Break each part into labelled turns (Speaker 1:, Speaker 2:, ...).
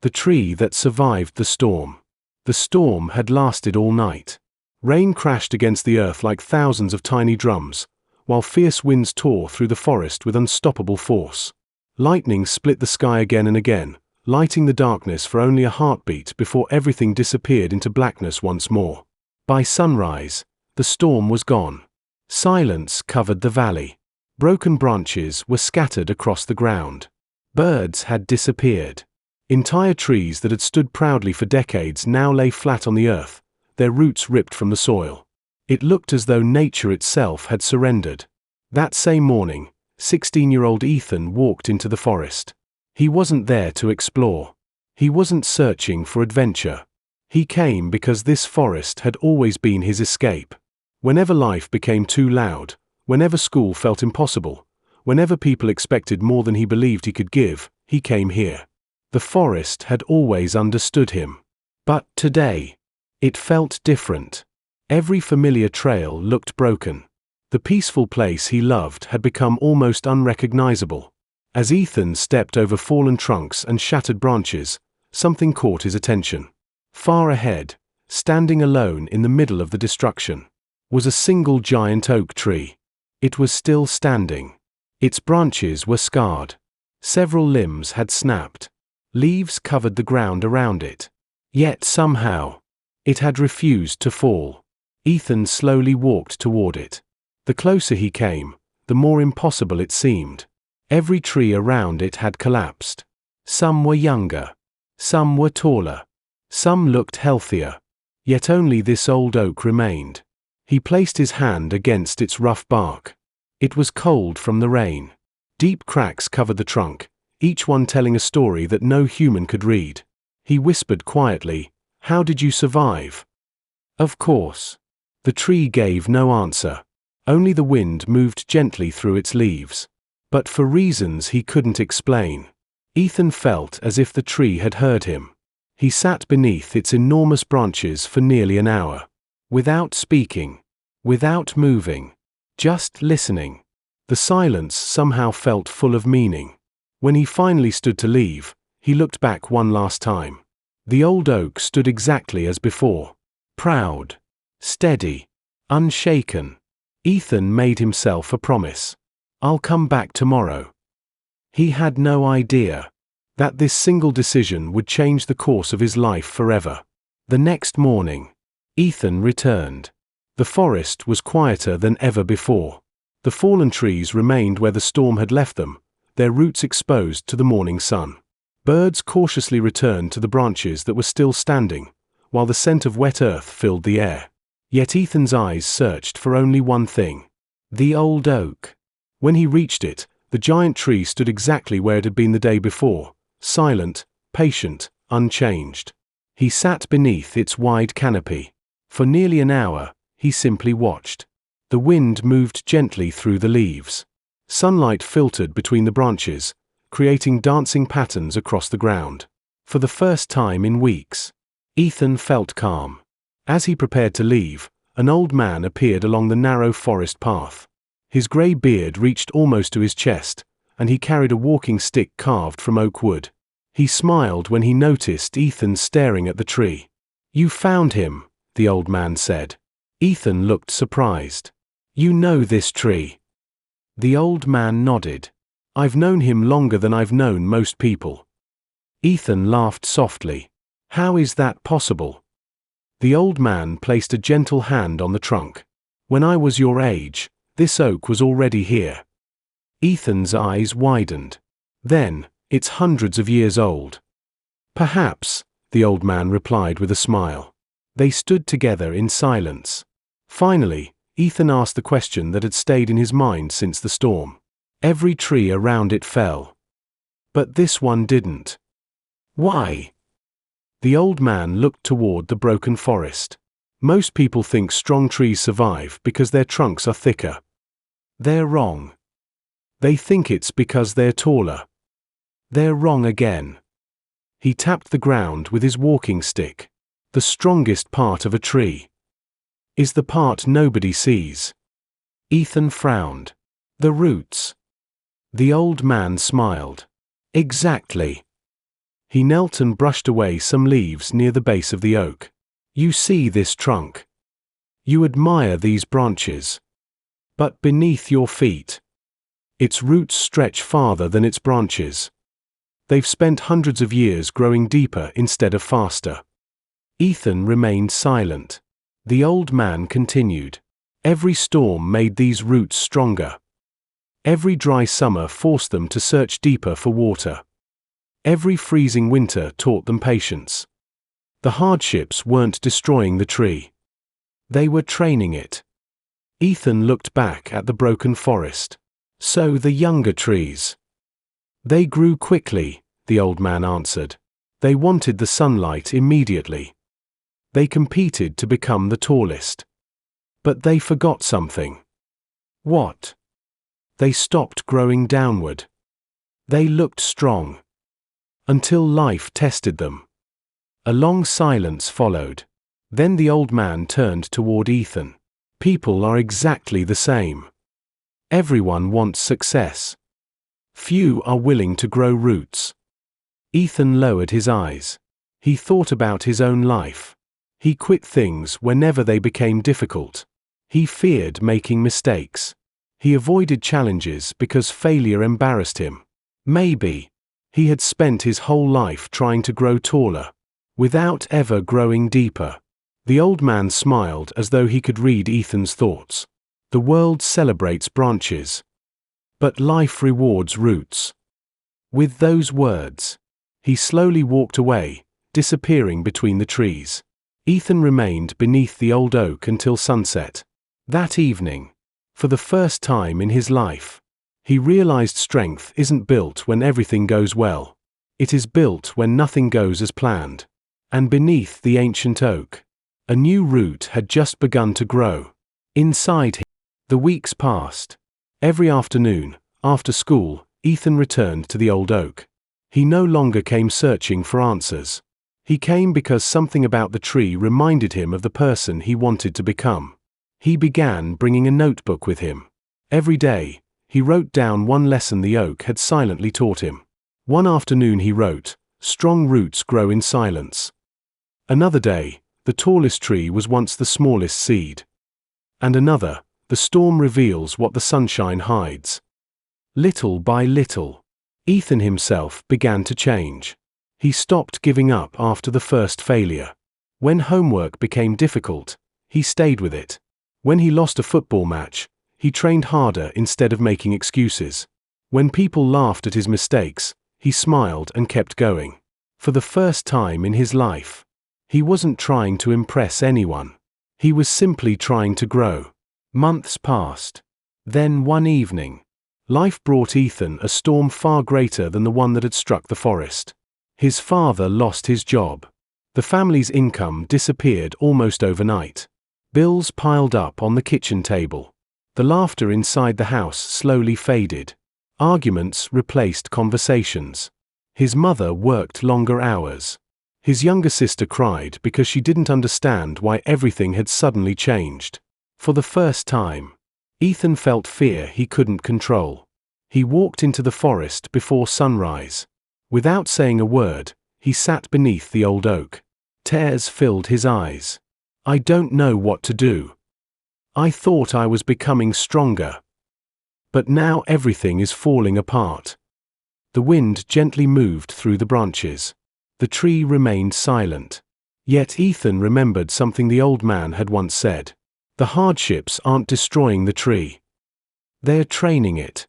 Speaker 1: The tree that survived the storm. The storm had lasted all night. Rain crashed against the earth like thousands of tiny drums, while fierce winds tore through the forest with unstoppable force. Lightning split the sky again and again, lighting the darkness for only a heartbeat before everything disappeared into blackness once more. By sunrise, the storm was gone. Silence covered the valley. Broken branches were scattered across the ground. Birds had disappeared. Entire trees that had stood proudly for decades now lay flat on the earth, their roots ripped from the soil. It looked as though nature itself had surrendered. That same morning, 16-year-old Ethan walked into the forest. He wasn't there to explore. He wasn't searching for adventure. He came because this forest had always been his escape. Whenever life became too loud, whenever school felt impossible, whenever people expected more than he believed he could give, he came here. The forest had always understood him. But today, it felt different. Every familiar trail looked broken. The peaceful place he loved had become almost unrecognizable. As Ethan stepped over fallen trunks and shattered branches, something caught his attention. Far ahead, standing alone in the middle of the destruction, was a single giant oak tree. It was still standing. Its branches were scarred. Several limbs had snapped. Leaves covered the ground around it. Yet somehow, it had refused to fall. Ethan slowly walked toward it. The closer he came, the more impossible it seemed. Every tree around it had collapsed. Some were younger. Some were taller. Some looked healthier. Yet only this old oak remained. He placed his hand against its rough bark. It was cold from the rain. Deep cracks covered the trunk, each one telling a story that no human could read. He whispered quietly, "How did you survive?" Of course. The tree gave no answer. Only the wind moved gently through its leaves. But for reasons he couldn't explain, Ethan felt as if the tree had heard him. He sat beneath its enormous branches for nearly an hour. Without speaking. Without moving. Just listening. The silence somehow felt full of meaning. When he finally stood to leave, he looked back one last time. The old oak stood exactly as before. Proud. Steady. Unshaken. Ethan made himself a promise. "I'll come back tomorrow." He had no idea that this single decision would change the course of his life forever. The next morning, Ethan returned. The forest was quieter than ever before. The fallen trees remained where the storm had left them, their roots exposed to the morning sun. Birds cautiously returned to the branches that were still standing, while the scent of wet earth filled the air. Yet Ethan's eyes searched for only one thing: the old oak. When he reached it, the giant tree stood exactly where it had been the day before, silent, patient, unchanged. He sat beneath its wide canopy. For nearly an hour, he simply watched. The wind moved gently through the leaves. Sunlight filtered between the branches, creating dancing patterns across the ground. For the first time in weeks, Ethan felt calm. As he prepared to leave, an old man appeared along the narrow forest path. His grey beard reached almost to his chest, and he carried a walking stick carved from oak wood. He smiled when he noticed Ethan staring at the tree. "You found him," the old man said. Ethan looked surprised. "You know this tree?" The old man nodded. "I've known him longer than I've known most people." Ethan laughed softly. "How is that possible?" The old man placed a gentle hand on the trunk. "When I was your age, this oak was already here." Ethan's eyes widened. "Then, it's hundreds of years old." "Perhaps," the old man replied with a smile. They stood together in silence. Finally, Ethan asked the question that had stayed in his mind since the storm. Every tree around it fell. But this one didn't. Why? The old man looked toward the broken forest. Most people think strong trees survive because their trunks are thicker. They're wrong. They think it's because they're taller. They're wrong again. He tapped the ground with his walking stick. The strongest part of a tree is the part nobody sees. Ethan frowned. The roots. The old man smiled. Exactly. He knelt and brushed away some leaves near the base of the oak. You see this trunk. You admire these branches. But beneath your feet, its roots stretch farther than its branches. They've spent hundreds of years growing deeper instead of faster. Ethan remained silent. The old man continued. Every storm made these roots stronger. Every dry summer forced them to search deeper for water. Every freezing winter taught them patience. The hardships weren't destroying the tree. They were training it. Ethan looked back at the broken forest. So the younger trees. They grew quickly, the old man answered. They wanted the sunlight immediately. They competed to become the tallest. But they forgot something. What? They stopped growing downward. They looked strong. Until life tested them. A long silence followed. Then the old man turned toward Ethan. People are exactly the same. Everyone wants success. Few are willing to grow roots. Ethan lowered his eyes. He thought about his own life. He quit things whenever they became difficult. He feared making mistakes. He avoided challenges because failure embarrassed him. Maybe he had spent his whole life trying to grow taller, without ever growing deeper. The old man smiled as though he could read Ethan's thoughts. The world celebrates branches, but life rewards roots. With those words, he slowly walked away, disappearing between the trees. Ethan remained beneath the old oak until sunset. That evening, for the first time in his life, he realized strength isn't built when everything goes well. It is built when nothing goes as planned. And beneath the ancient oak, a new root had just begun to grow. Inside him, the weeks passed. Every afternoon, after school, Ethan returned to the old oak. He no longer came searching for answers. He came because something about the tree reminded him of the person he wanted to become. He began bringing a notebook with him. Every day, he wrote down one lesson the oak had silently taught him. One afternoon he wrote, "Strong roots grow in silence." Another day, the tallest tree was once the smallest seed. And another, the storm reveals what the sunshine hides. Little by little, Ethan himself began to change. He stopped giving up after the first failure. When homework became difficult, he stayed with it. When he lost a football match, he trained harder instead of making excuses. When people laughed at his mistakes, he smiled and kept going. For the first time in his life, he wasn't trying to impress anyone. He was simply trying to grow. Months passed. Then one evening, life brought Ethan a storm far greater than the one that had struck the forest. His father lost his job. The family's income disappeared almost overnight. Bills piled up on the kitchen table. The laughter inside the house slowly faded. Arguments replaced conversations. His mother worked longer hours. His younger sister cried because she didn't understand why everything had suddenly changed. For the first time, Ethan felt fear he couldn't control. He walked into the forest before sunrise. Without saying a word, he sat beneath the old oak. Tears filled his eyes. "I don't know what to do. I thought I was becoming stronger. But now everything is falling apart." The wind gently moved through the branches. The tree remained silent. Yet Ethan remembered something the old man had once said. The hardships aren't destroying the tree. They're training it.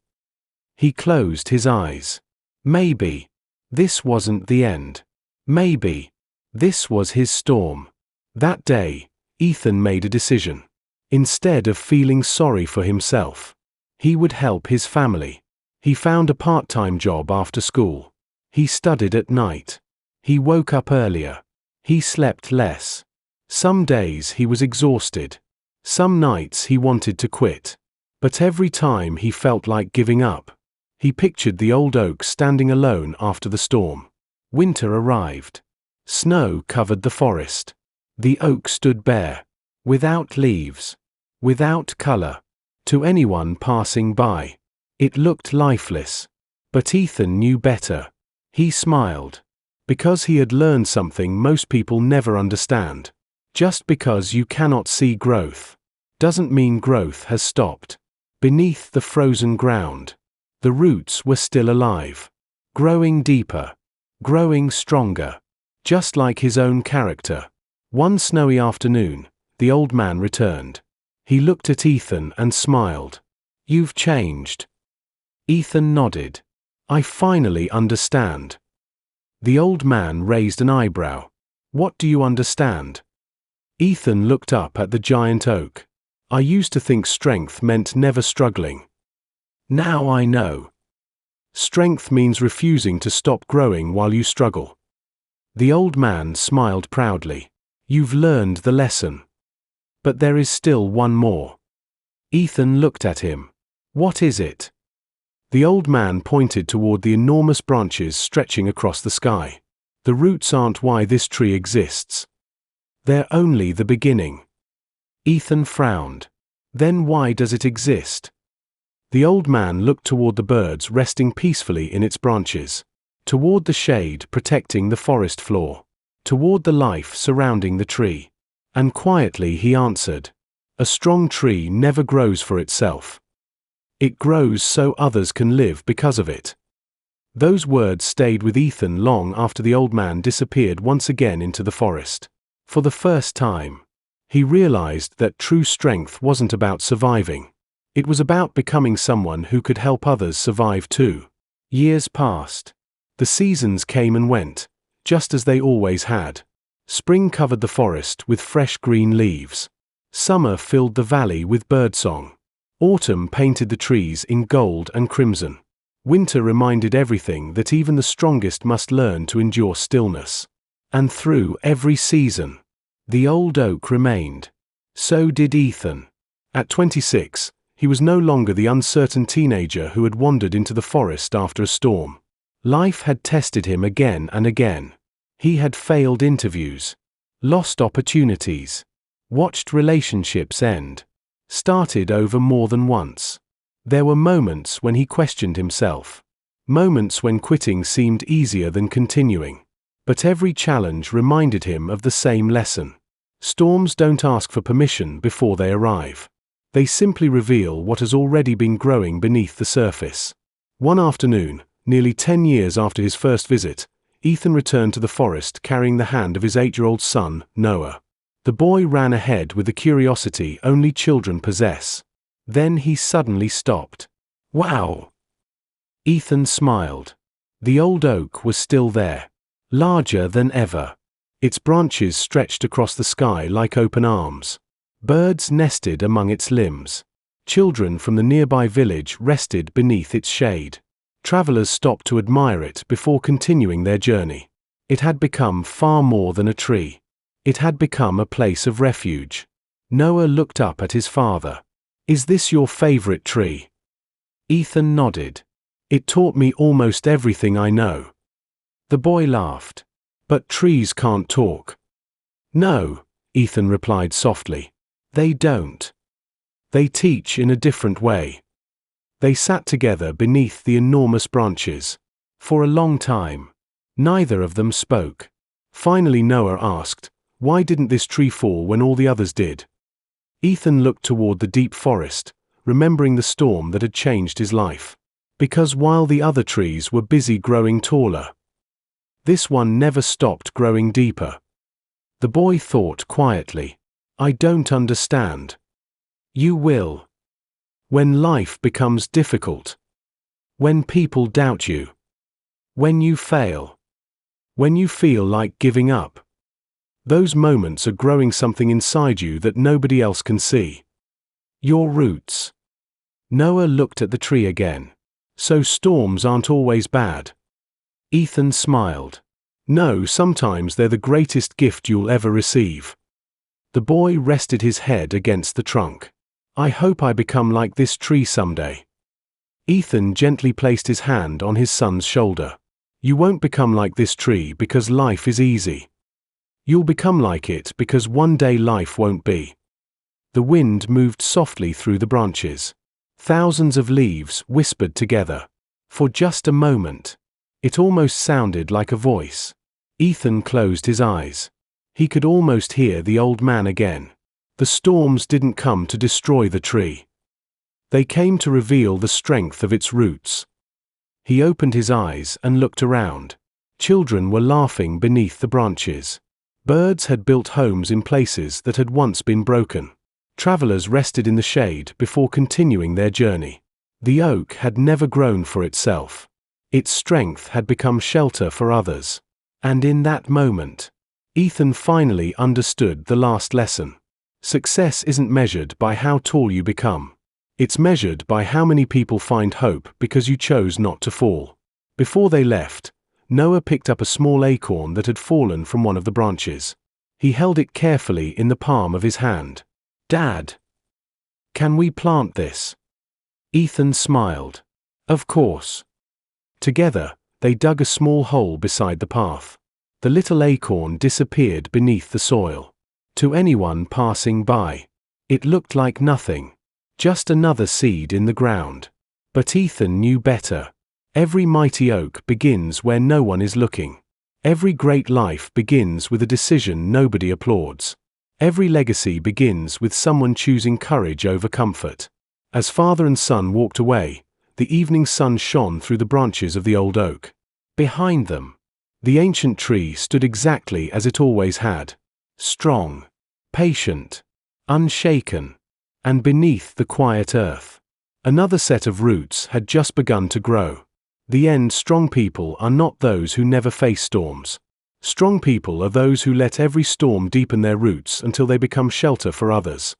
Speaker 1: He closed his eyes. Maybe this wasn't the end. Maybe this was his storm. That day, Ethan made a decision. Instead of feeling sorry for himself, he would help his family. He found a part-time job after school. He studied at night. He woke up earlier. He slept less. Some days he was exhausted. Some nights he wanted to quit. But every time he felt like giving up, he pictured the old oak standing alone after the storm. Winter arrived. Snow covered the forest. The oak stood bare, without leaves, without color. To anyone passing by, it looked lifeless. But Ethan knew better. He smiled. Because he had learned something most people never understand. Just because you cannot see growth doesn't mean growth has stopped. Beneath the frozen ground, the roots were still alive, growing deeper, growing stronger, just like his own character. One snowy afternoon, the old man returned. He looked at Ethan and smiled. "You've changed." Ethan nodded. "I finally understand." The old man raised an eyebrow. "What do you understand?" Ethan looked up at the giant oak. "I used to think strength meant never struggling. Now I know. Strength means refusing to stop growing while you struggle." The old man smiled proudly. "You've learned the lesson. But there is still one more." Ethan looked at him. "What is it?" The old man pointed toward the enormous branches stretching across the sky. "The roots aren't why this tree exists. They're only the beginning." Ethan frowned. "Then why does it exist?" The old man looked toward the birds resting peacefully in its branches, toward the shade protecting the forest floor, toward the life surrounding the tree. And quietly he answered, "A strong tree never grows for itself. It grows so others can live because of it." Those words stayed with Ethan long after the old man disappeared once again into the forest. For the first time, he realized that true strength wasn't about surviving. It was about becoming someone who could help others survive too. Years passed. The seasons came and went, just as they always had. Spring covered the forest with fresh green leaves. Summer filled the valley with birdsong. Autumn painted the trees in gold and crimson. Winter reminded everything that even the strongest must learn to endure stillness. And through every season, the old oak remained. So did Ethan. At 26, he was no longer the uncertain teenager who had wandered into the forest after a storm. Life had tested him again and again. He had failed interviews, lost opportunities, watched relationships end, started over more than once. There were moments when he questioned himself, moments when quitting seemed easier than continuing. But every challenge reminded him of the same lesson. Storms don't ask for permission before they arrive. They simply reveal what has already been growing beneath the surface. One afternoon, nearly 10 years after his first visit, Ethan returned to the forest carrying the hand of his 8-year-old son, Noah. The boy ran ahead with the curiosity only children possess. Then he suddenly stopped. "Wow!" Ethan smiled. The old oak was still there, larger than ever. Its branches stretched across the sky like open arms. Birds nested among its limbs. Children from the nearby village rested beneath its shade. Travelers stopped to admire it before continuing their journey. It had become far more than a tree. It had become a place of refuge. Noah looked up at his father. "Is this your favorite tree?" Ethan nodded. "It taught me almost everything I know." The boy laughed. "But trees can't talk." "No," Ethan replied softly. "They don't. They teach in a different way." They sat together beneath the enormous branches. For a long time, neither of them spoke. Finally Noah asked, "Why didn't this tree fall when all the others did?" Ethan looked toward the deep forest, remembering the storm that had changed his life. Because while the other trees were busy growing taller, this one never stopped growing deeper. The boy thought quietly, "I don't understand." "You will. When life becomes difficult. When people doubt you. When you fail. When you feel like giving up. Those moments are growing something inside you that nobody else can see. Your roots." Noah looked at the tree again. "So storms aren't always bad." Ethan smiled. "No, sometimes they're the greatest gift you'll ever receive." The boy rested his head against the trunk. "I hope I become like this tree someday." Ethan gently placed his hand on his son's shoulder. "You won't become like this tree because life is easy. You'll become like it because one day life won't be." The wind moved softly through the branches. Thousands of leaves whispered together. For just a moment, it almost sounded like a voice. Ethan closed his eyes. He could almost hear the old man again. The storms didn't come to destroy the tree. They came to reveal the strength of its roots. He opened his eyes and looked around. Children were laughing beneath the branches. Birds had built homes in places that had once been broken. Travelers rested in the shade before continuing their journey. The oak had never grown for itself. Its strength had become shelter for others. And in that moment, Ethan finally understood the last lesson. Success isn't measured by how tall you become. It's measured by how many people find hope because you chose not to fall. Before they left, Noah picked up a small acorn that had fallen from one of the branches. He held it carefully in the palm of his hand. "Dad, can we plant this?" Ethan smiled. "Of course." Together, they dug a small hole beside the path. The little acorn disappeared beneath the soil. To anyone passing by, it looked like nothing, just another seed in the ground. But Ethan knew better. Every mighty oak begins where no one is looking. Every great life begins with a decision nobody applauds. Every legacy begins with someone choosing courage over comfort. As father and son walked away, the evening sun shone through the branches of the old oak. Behind them, the ancient tree stood exactly as it always had. Strong, patient, unshaken, and beneath the quiet earth, another set of roots had just begun to grow. Strong people are not those who never face storms. Strong people are those who let every storm deepen their roots until they become shelter for others.